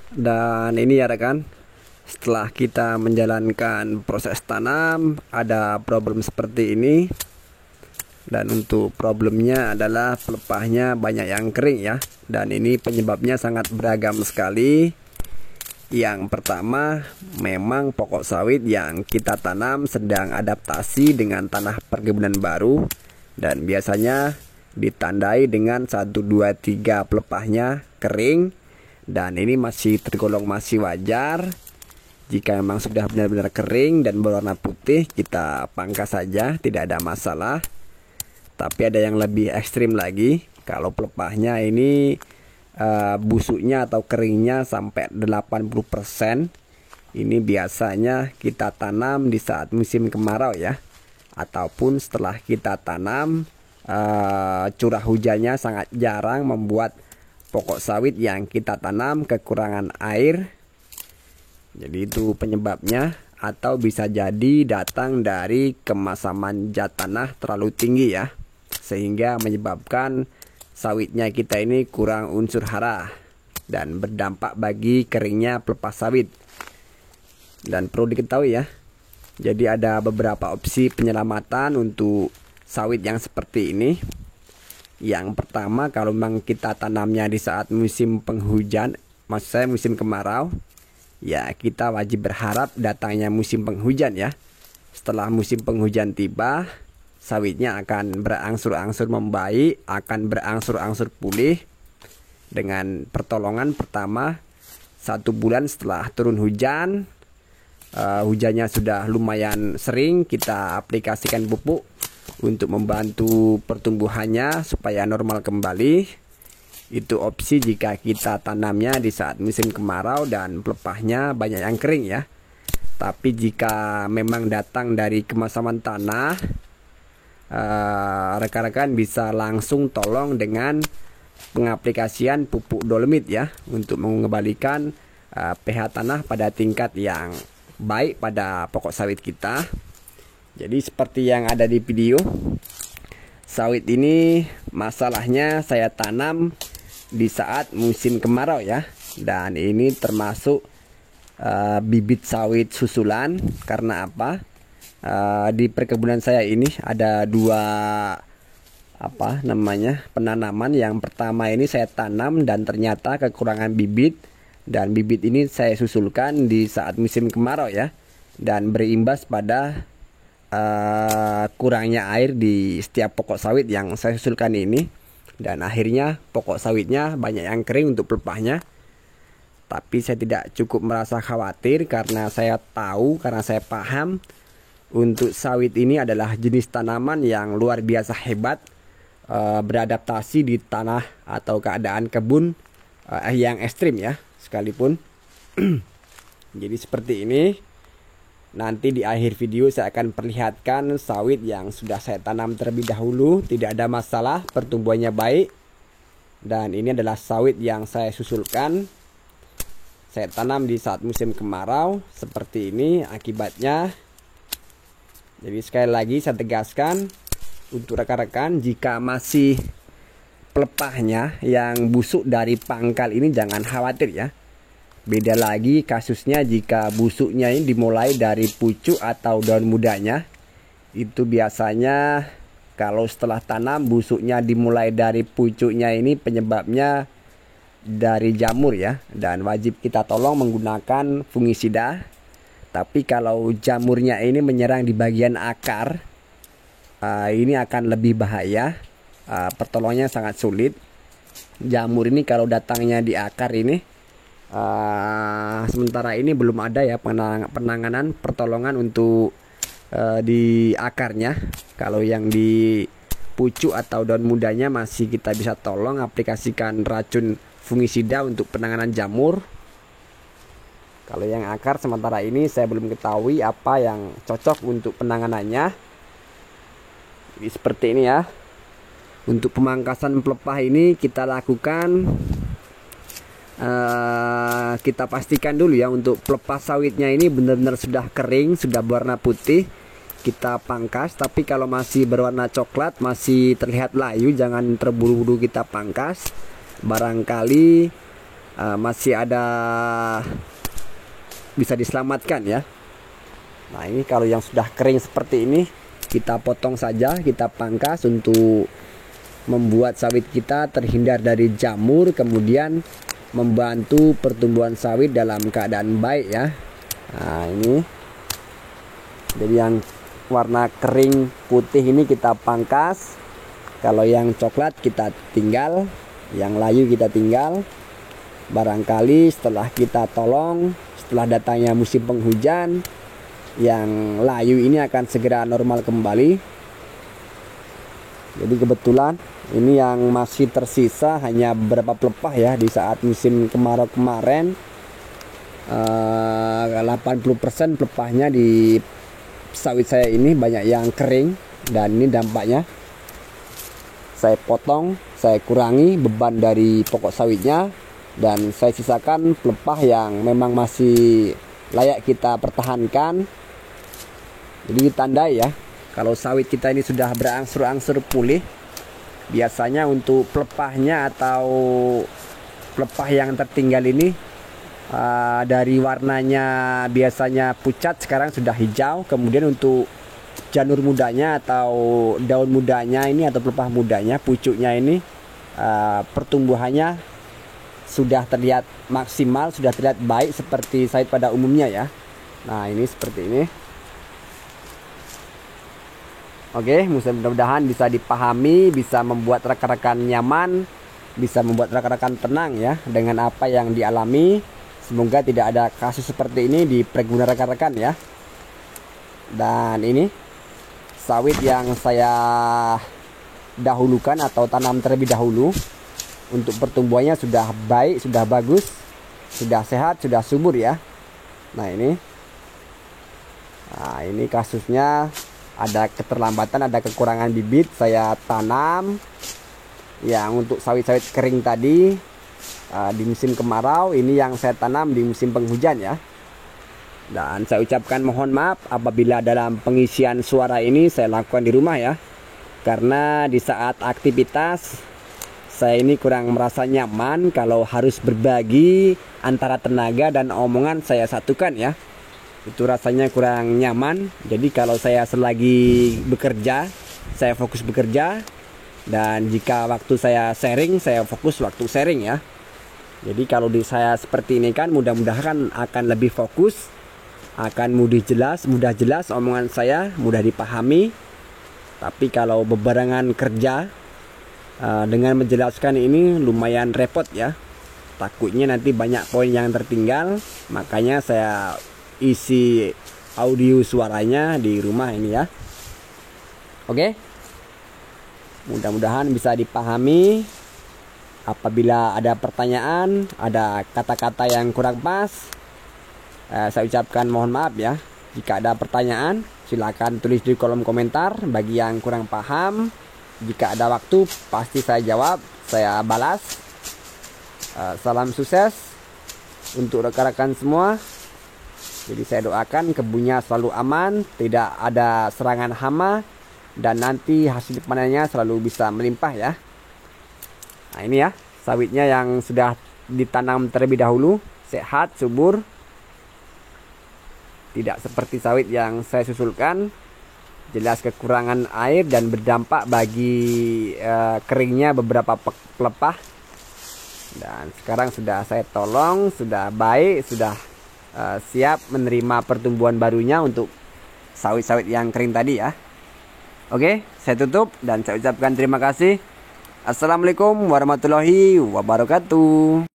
Dan ini ya rekan, setelah kita menjalankan proses tanam ada problem seperti ini. Dan untuk problemnya adalah pelepahnya banyak yang kering ya. Dan ini penyebabnya sangat beragam sekali. Yang pertama, memang pokok sawit yang kita tanam sedang adaptasi dengan tanah perkebunan baru. Dan biasanya ditandai dengan 1, 2, 3 pelepahnya kering. Dan ini masih tergolong masih wajar. Jika memang sudah benar-benar kering dan berwarna putih, kita pangkas saja, tidak ada masalah. Tapi ada yang lebih ekstrim lagi, kalau pelepahnya ini busuknya atau keringnya sampai 80%. Ini biasanya kita tanam di saat musim kemarau ya. Ataupun setelah kita tanam, curah hujannya sangat jarang membuat pokok sawit yang kita tanam kekurangan air. Jadi itu penyebabnya. Atau bisa jadi datang dari kemasaman zat tanah terlalu tinggi ya, sehingga menyebabkan sawitnya kita ini kurang unsur hara dan berdampak bagi keringnya pelepah sawit. Dan perlu diketahui ya, jadi ada beberapa opsi penyelamatan untuk sawit yang seperti ini. Yang pertama, kalau memang kita tanamnya di saat musim penghujan, maksud saya musim kemarau, ya kita wajib berharap datangnya musim penghujan ya. Setelah musim penghujan tiba, sawitnya akan berangsur-angsur membaik, akan berangsur-angsur pulih dengan pertolongan pertama 1 bulan setelah turun hujan. Hujannya sudah lumayan sering, kita aplikasikan pupuk untuk membantu pertumbuhannya supaya normal kembali. Itu opsi jika kita tanamnya di saat musim kemarau dan pelepahnya banyak yang kering ya. Tapi jika memang datang dari kemasaman tanah, rekan-rekan bisa langsung tolong dengan pengaplikasian pupuk dolomit ya, untuk mengembalikan pH tanah pada tingkat yang baik pada pokok sawit kita. Jadi seperti yang ada di video, sawit ini masalahnya saya tanam di saat musim kemarau ya. Dan ini termasuk bibit sawit susulan. Karena apa? Di perkebunan saya ini ada 2 penanaman. Yang pertama ini saya tanam dan ternyata kekurangan bibit, dan bibit ini saya susulkan di saat musim kemarau ya, dan berimbas pada kurangnya air di setiap pokok sawit yang saya susulkan ini. Dan akhirnya pokok sawitnya banyak yang kering untuk pelepahnya. Tapi saya tidak cukup merasa khawatir karena saya tahu, karena saya paham untuk sawit ini adalah jenis tanaman yang luar biasa hebat, beradaptasi di tanah atau keadaan kebun yang ekstrim ya sekalipun. Jadi seperti ini. Nanti di akhir video saya akan perlihatkan sawit yang sudah saya tanam terlebih dahulu, tidak ada masalah, pertumbuhannya baik. Dan ini adalah sawit yang saya susulkan, saya tanam di saat musim kemarau. Seperti ini akibatnya. Jadi sekali lagi saya tegaskan untuk rekan-rekan, jika masih pelepahnya yang busuk dari pangkal ini jangan khawatir ya. Beda lagi kasusnya jika busuknya ini dimulai dari pucuk atau daun mudanya. Itu biasanya kalau setelah tanam busuknya dimulai dari pucuknya, ini penyebabnya dari jamur ya. Dan wajib kita tolong menggunakan fungisida. Tapi kalau jamurnya ini menyerang di bagian akar, ini akan lebih bahaya. Pertolongannya sangat sulit. Jamur ini kalau datangnya di akar ini, sementara ini belum ada ya penanganan pertolongan untuk di akarnya. Kalau yang di pucuk atau daun mudanya masih kita bisa tolong aplikasikan racun fungisida untuk penanganan jamur. Kalau yang akar sementara ini saya belum ketahui apa yang cocok untuk penanganannya. Jadi seperti ini ya. Untuk pemangkasan pelepah ini kita lakukan, kita pastikan dulu ya, untuk pelepah sawitnya ini benar-benar sudah kering, sudah berwarna putih, kita pangkas. Tapi kalau masih berwarna coklat, masih terlihat layu, jangan terburu-buru kita pangkas. Barangkali masih ada bisa diselamatkan ya. Nah ini kalau yang sudah kering seperti ini, kita potong saja, kita pangkas untuk membuat sawit kita terhindar dari jamur, kemudian membantu pertumbuhan sawit dalam keadaan baik ya. Nah ini, jadi yang warna kering putih ini kita pangkas, kalau yang coklat kita tinggal, yang layu kita tinggal. Barangkali setelah kita tolong, setelah datangnya musim penghujan, yang layu ini akan segera normal kembali. Jadi kebetulan ini yang masih tersisa hanya beberapa pelepah ya. Di saat musim kemarau kemarin 80% pelepahnya di sawit saya ini banyak yang kering, dan ini dampaknya. Saya potong, saya kurangi beban dari pokok sawitnya, dan saya sisakan pelepah yang memang masih layak kita pertahankan. Jadi ditandai ya, kalau sawit kita ini sudah berangsur-angsur pulih, biasanya untuk pelepahnya atau pelepah yang tertinggal ini dari warnanya biasanya pucat sekarang sudah hijau. Kemudian untuk janur mudanya atau daun mudanya ini atau pelepah mudanya, pucuknya ini pertumbuhannya sudah terlihat maksimal, sudah terlihat baik seperti sawit pada umumnya ya. Nah ini seperti ini. Oke, mudah-mudahan bisa dipahami, bisa membuat rekan-rekan nyaman, bisa membuat rekan-rekan tenang ya dengan apa yang dialami. Semoga tidak ada kasus seperti ini di perkebunan rekan-rekan ya. Dan ini sawit yang saya dahulukan atau tanam terlebih dahulu, untuk pertumbuhannya sudah baik, sudah bagus, sudah sehat, sudah subur ya. Nah ini kasusnya. Ada keterlambatan, ada kekurangan bibit. Saya tanam yang untuk sawit-sawit kering tadi di musim kemarau, ini yang saya tanam di musim penghujan ya. Dan saya ucapkan mohon maaf apabila dalam pengisian suara ini saya lakukan di rumah ya, karena di saat aktivitas saya ini kurang merasa nyaman kalau harus berbagi antara tenaga dan omongan saya satukan ya. Itu rasanya kurang nyaman. Jadi kalau saya selagi bekerja, saya fokus bekerja, dan jika waktu saya sharing, saya fokus waktu sharing ya. Jadi kalau di saya seperti ini kan mudah-mudahan akan lebih fokus, akan mudah jelas omongan saya, mudah dipahami. Tapi kalau bebarengan kerja dengan menjelaskan ini lumayan repot ya. Takutnya nanti banyak poin yang tertinggal, makanya saya isi audio suaranya di rumah ini ya. Oke, mudah-mudahan bisa dipahami. Apabila ada pertanyaan, ada kata-kata yang kurang pas, saya ucapkan mohon maaf ya. Jika ada pertanyaan, silakan tulis di kolom komentar. Bagi yang kurang paham, jika ada waktu pasti saya jawab, saya balas. Salam sukses untuk rekan-rekan semua. Jadi saya doakan kebunnya selalu aman, tidak ada serangan hama, dan nanti hasil panennya selalu bisa melimpah ya. Nah ini ya, sawitnya yang sudah ditanam terlebih dahulu, sehat, subur. Tidak seperti sawit yang saya susulkan, jelas kekurangan air dan berdampak bagi keringnya beberapa pelepah. Dan sekarang sudah saya tolong, sudah baik, sudah siap menerima pertumbuhan barunya untuk sawit-sawit yang kering tadi ya. Oke, saya tutup dan saya ucapkan terima kasih. Assalamualaikum warahmatullahi wabarakatuh.